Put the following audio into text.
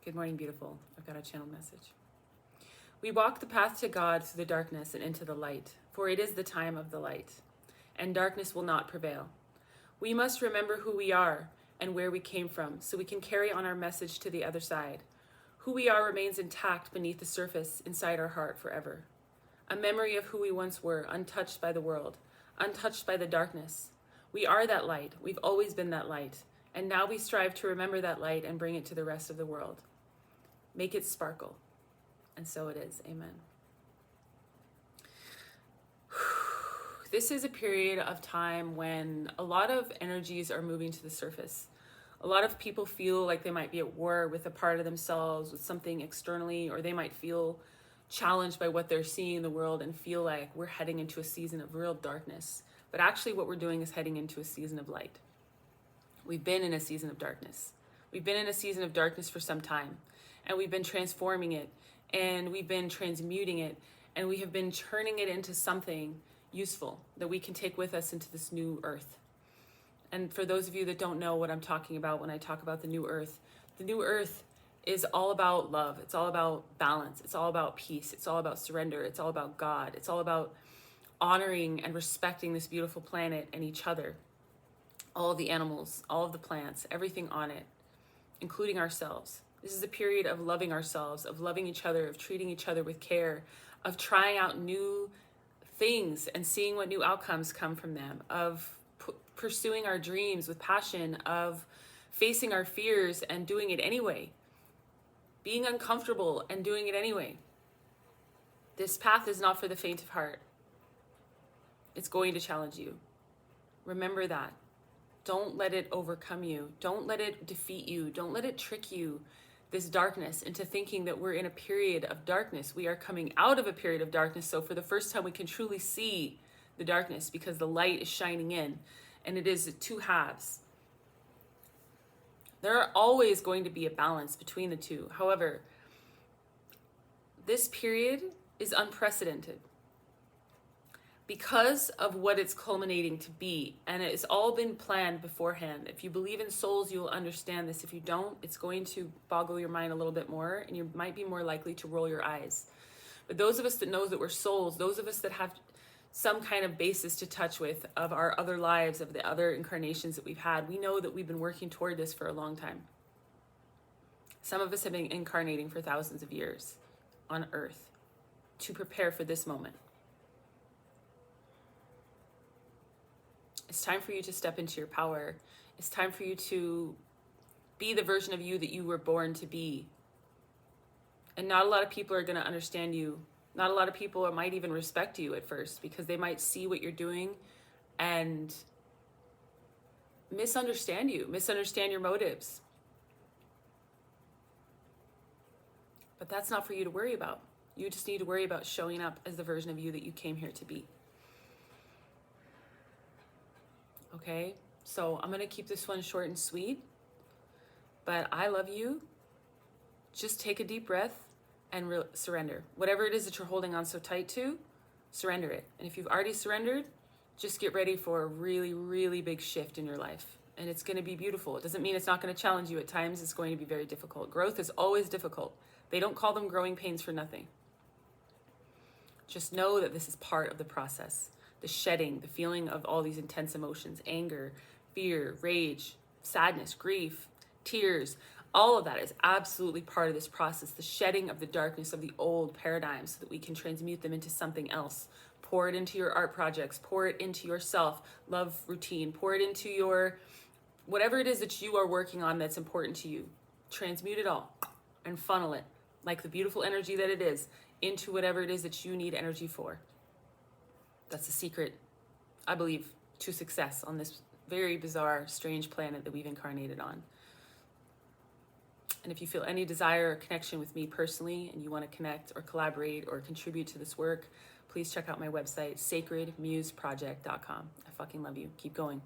Good morning, beautiful. I've got a channel message. We walk the path to God through the darkness and into the light, for it is the time of the light, and darkness will not prevail. We must remember who we are and where we came from so we can carry on our message to the other side. Who we are remains intact beneath the surface inside our heart forever. A memory of who we once were, untouched by the world, untouched by the darkness. We are that light. We've always been that light. And now we strive to remember that light and bring it to the rest of the world. Make it sparkle. And so it is. Amen. This is a period of time when a lot of energies are moving to the surface. A lot of people feel like they might be at war with a part of themselves, with something externally, or they might feel challenged by what they're seeing in the world and feel like we're heading into a season of real darkness. But actually what we're doing is heading into a season of light. We've been in a season of darkness. We've been in a season of darkness for some time, and we've been transforming it, and we've been transmuting it, and we have been turning it into something useful that we can take with us into this new earth. And for those of you that don't know what I'm talking about when I talk about the new earth is all about love. It's all about balance. It's all about peace. It's all about surrender. It's all about God. It's all about honoring and respecting this beautiful planet and each other. All of the animals, all of the plants, everything on it, including ourselves. This is a period of loving ourselves, of loving each other, of treating each other with care, of trying out new things and seeing what new outcomes come from them, of pursuing our dreams with passion, of facing our fears and doing it anyway, being uncomfortable and doing it anyway. This path is not for the faint of heart. It's going to challenge you. Remember that. Don't let it overcome you. Don't let it defeat you. Don't let it trick you, this darkness, into thinking that we're in a period of darkness. We are coming out of a period of darkness. So for the first time, we can truly see the darkness because the light is shining in, and it is two halves. There are always going to be a balance between the two. However, this period is unprecedented because of what it's culminating to be, and it's all been planned beforehand. If you believe in souls, you'll understand this. If you don't, it's going to boggle your mind a little bit more, and you might be more likely to roll your eyes. But those of us that know that we're souls, those of us that have some kind of basis to touch with of our other lives, of the other incarnations that we've had, we know that we've been working toward this for a long time. Some of us have been incarnating for thousands of years on Earth to prepare for this moment. It's time for you to step into your power. It's time for you to be the version of you that you were born to be. And not a lot of people are going to understand you. Not a lot of people might even respect you at first because they might see what you're doing and misunderstand you, misunderstand your motives. But that's not for you to worry about. You just need to worry about showing up as the version of you that you came here to be. Okay, so I'm going to keep this one short and sweet, but I love you. Just take a deep breath and surrender. Whatever it is that you're holding on so tight to, surrender it. And if you've already surrendered, just get ready for a really, really big shift in your life. And it's going to be beautiful. It doesn't mean it's not going to challenge you. At times, it's going to be very difficult. Growth is always difficult. They don't call them growing pains for nothing. Just know that this is part of the process. The shedding, the feeling of all these intense emotions, anger, fear, rage, sadness, grief, tears, all of that is absolutely part of this process. The shedding of the darkness of the old paradigms so that we can transmute them into something else. Pour it into your art projects, pour it into your self-love routine, pour it into your, whatever it is that you are working on that's important to you. Transmute it all and funnel it, like the beautiful energy that it is, into whatever it is that you need energy for. That's the secret, I believe, to success on this very bizarre, strange planet that we've incarnated on. And if you feel any desire or connection with me personally and you want to connect or collaborate or contribute to this work, please check out my website, sacredmuseproject.com. I fucking love you. Keep going.